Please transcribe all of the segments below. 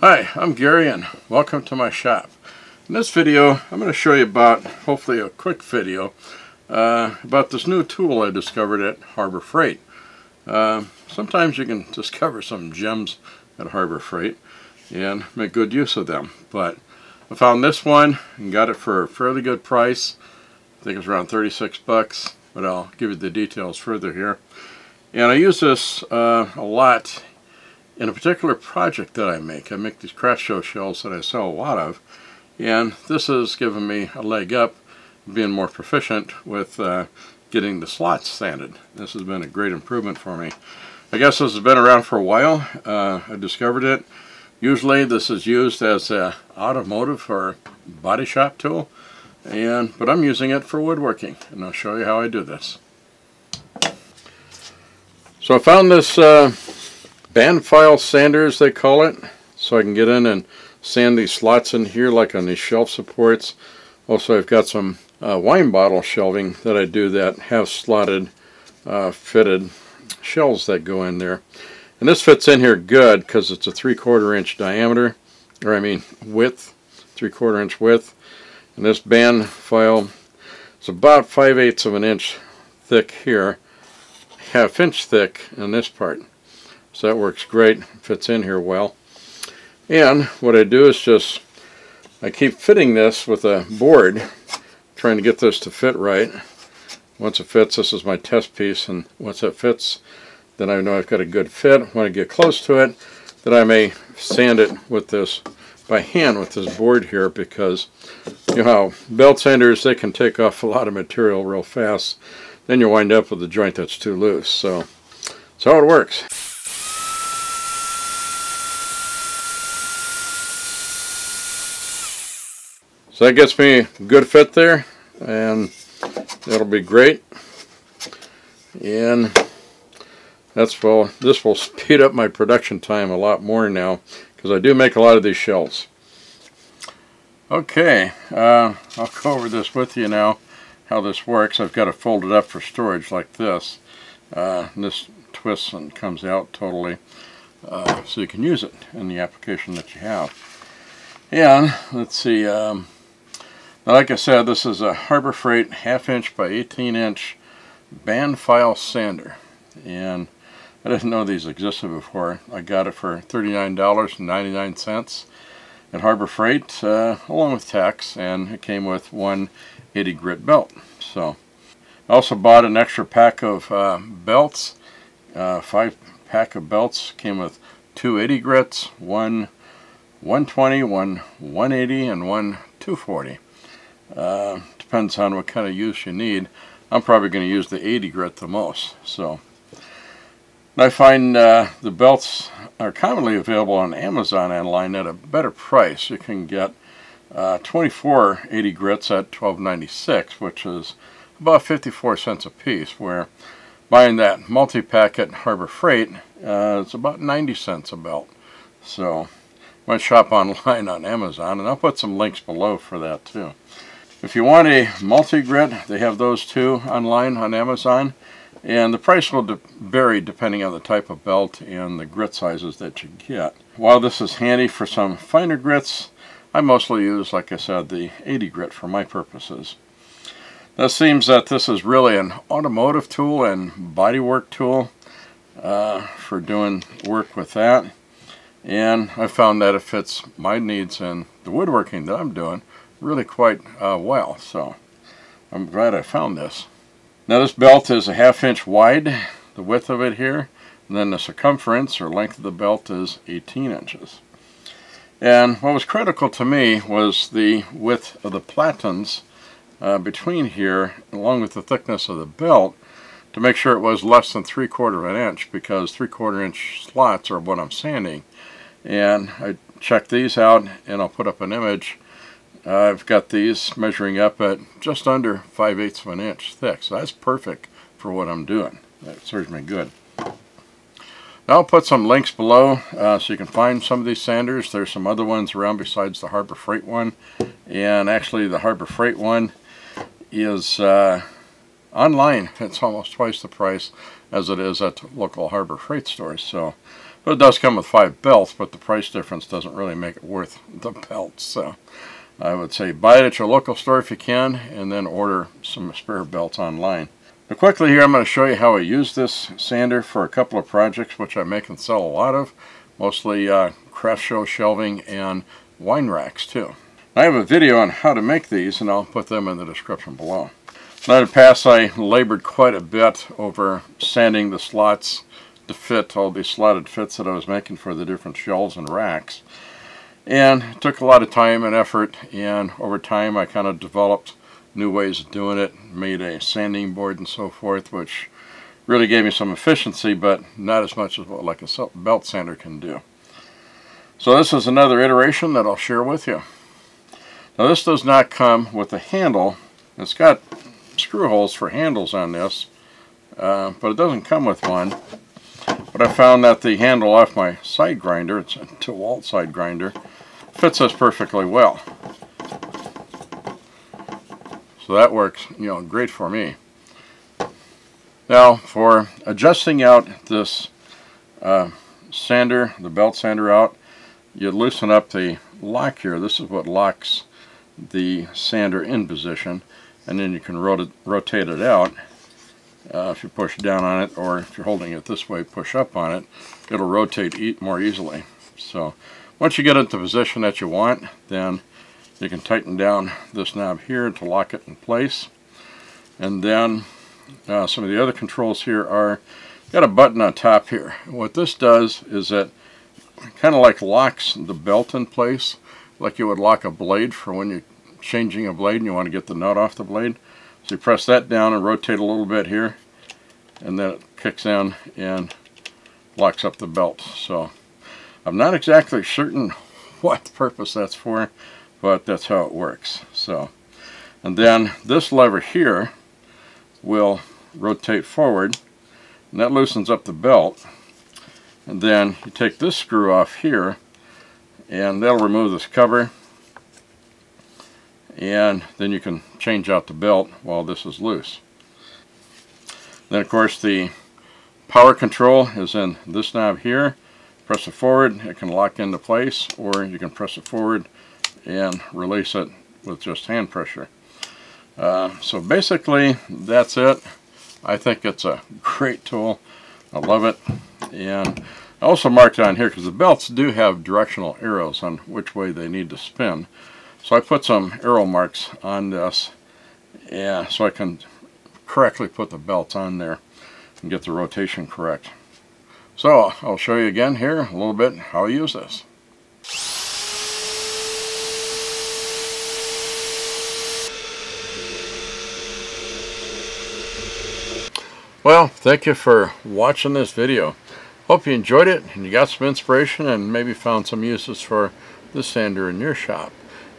Hi, I'm Gary and welcome to my shop. In this video I'm going to show you about, hopefully a quick video, about this new tool I discovered at Harbor Freight. Sometimes you can discover some gems at Harbor Freight and make good use of them, but I found this one and got it for a fairly good price. I think it was around 36 bucks, but I'll give you the details further here. And I use this a lot in a particular project that I make. I make these craft show shells that I sell a lot of, and this has given me a leg up, being more proficient with getting the slots sanded. This has been a great improvement for me. I guess this has been around for a while. I discovered it. Usually this is used as an automotive or body shop tool, but I'm using it for woodworking, and I'll show you how I do this. So I found this Bandfile Sander, as they call it, so I can get in and sand these slots in here like on these shelf supports. Also, I've got some wine bottle shelving that I do that have slotted fitted shells that go in there, and this fits in here good because it's a 3/4 inch diameter, or I mean width, 3/4 inch width, and this Bandfile is about 5/8 of an inch thick here, 1/2 inch thick in this part. So that works great, fits in here well. And what I do is I keep fitting this with a board, trying to get this to fit right. Once it fits, this is my test piece, and once it fits, then I know I've got a good fit. When I get close to it, then I may sand it with this by hand with this board here, because you know how belt sanders, they can take off a lot of material real fast. Then you wind up with a joint that's too loose. So that's how it works. So that gets me a good fit there, and that'll be great. And this will speed up my production time a lot more now, because I do make a lot of these shells. Okay, I'll go over this with you now, how this works. I've got it folded up for storage like this. This twists and comes out totally, so you can use it in the application that you have. And let's see, now, like I said, this is a Harbor Freight 1/2 inch by 18 inch Bandfile Sander, and I didn't know these existed before. I got it for $39.99 at Harbor Freight, along with tax, and it came with one 80 grit belt. So I also bought an extra pack of belts, 5-pack of belts. Came with 2 80 grits, one 120, one 180, and one 240. Depends on what kind of use you need. I'm probably going to use the 80 grit the most. So I find the belts are commonly available on Amazon online at a better price. You can get 24 80 grits at $12.96, which is about 54 cents a piece, where buying that multi-pack at Harbor Freight, it's about 90 cents a belt. So you might shop online on Amazon, and I'll put some links below for that too. If you want a multi-grit, they have those too online on Amazon, and the price will vary depending on the type of belt and the grit sizes that you get. While this is handy for some finer grits, I mostly use, like I said, the 80 grit for my purposes. It seems that this is really an automotive tool and bodywork tool for doing work with that, and I found that it fits my needs and the woodworking that I'm doing really quite well, so I'm glad I found this. Now, this belt is a 1/2 inch wide, the width of it here, and then the circumference or length of the belt is 18 inches. And what was critical to me was the width of the platens between here, along with the thickness of the belt, to make sure it was less than 3/4 of an inch, because 3/4 inch slots are what I'm sanding. And I checked these out, and I'll put up an image. I've got these measuring up at just under 5/8 of an inch thick, so that's perfect for what I'm doing. That serves me good. Now, I'll put some links below so you can find some of these sanders. There's some other ones around besides the Harbor Freight one, and actually the Harbor Freight one is online. It's almost twice the price as it is at local Harbor Freight stores. So But it does come with 5 belts, but the price difference doesn't really make it worth the belts. So I would say buy it at your local store if you can, and then order some spare belts online. But quickly here, I'm going to show you how I use this sander for a couple of projects which I make and sell a lot of, mostly craft show shelving and wine racks too. I have a video on how to make these, and I'll put them in the description below. Now, in the past, I labored quite a bit over sanding the slots to fit all these slotted fits that I was making for the different shelves and racks. And it took a lot of time and effort, and over time I kind of developed new ways of doing it, made a sanding board and so forth, which really gave me some efficiency, but not as much as what like a belt sander can do. So this is another iteration that I'll share with you. Now, this does not come with a handle. It's got screw holes for handles on this, but it doesn't come with one. But I found that the handle off my side grinder, it's a DeWalt side grinder, fits us perfectly well. So that works, great for me. Now, for adjusting out this sander, the belt sander out, you loosen up the lock here. This is what locks the sander in position, and then you can rotate it out. If you push down on it, or if you're holding it this way, push up on it, it'll rotate more easily. So once you get it to the position that you want, then you can tighten down this knob here to lock it in place. And then some of the other controls here are, got a button on top here. What this does is it kind of like locks the belt in place, like you would lock a blade for when you're changing a blade and you want to get the nut off the blade. So you press that down and rotate a little bit here, and then it kicks in and locks up the belt. So I'm not exactly certain what purpose that's for, but that's how it works. So, and then this lever here will rotate forward, and that loosens up the belt. And then you take this screw off here, and that'll remove this cover, and then you can change out the belt while this is loose. Then of course the power control is in this knob here. Press it forward, it can lock into place, or you can press it forward and release it with just hand pressure. So basically that's it. I think it's a great tool. I love it. And I also marked on here because the belts do have directional arrows on which way they need to spin. So I put some arrow marks on this, so I can correctly put the belts on there and get the rotation correct. So I'll show you again here a little bit how I use this. Well, thank you for watching this video. Hope you enjoyed it and you got some inspiration and maybe found some uses for this sander in your shop.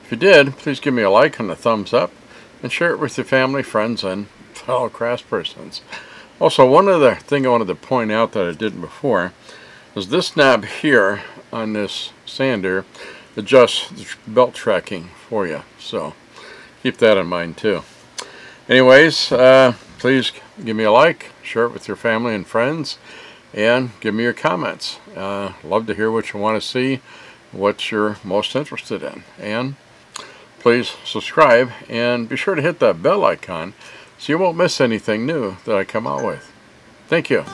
If you did, please give me a like and a thumbs up, and share it with your family, friends, and fellow craftspersons. Also, one other thing I wanted to point out that I didn't before is this knob here on this sander adjusts the belt tracking for you. So keep that in mind too. Anyways, please give me a like, share it with your family and friends, and give me your comments. Love to hear what you want to see, what you're most interested in. And please subscribe and be sure to hit that bell icon so you won't miss anything new that I come out with. Thank you.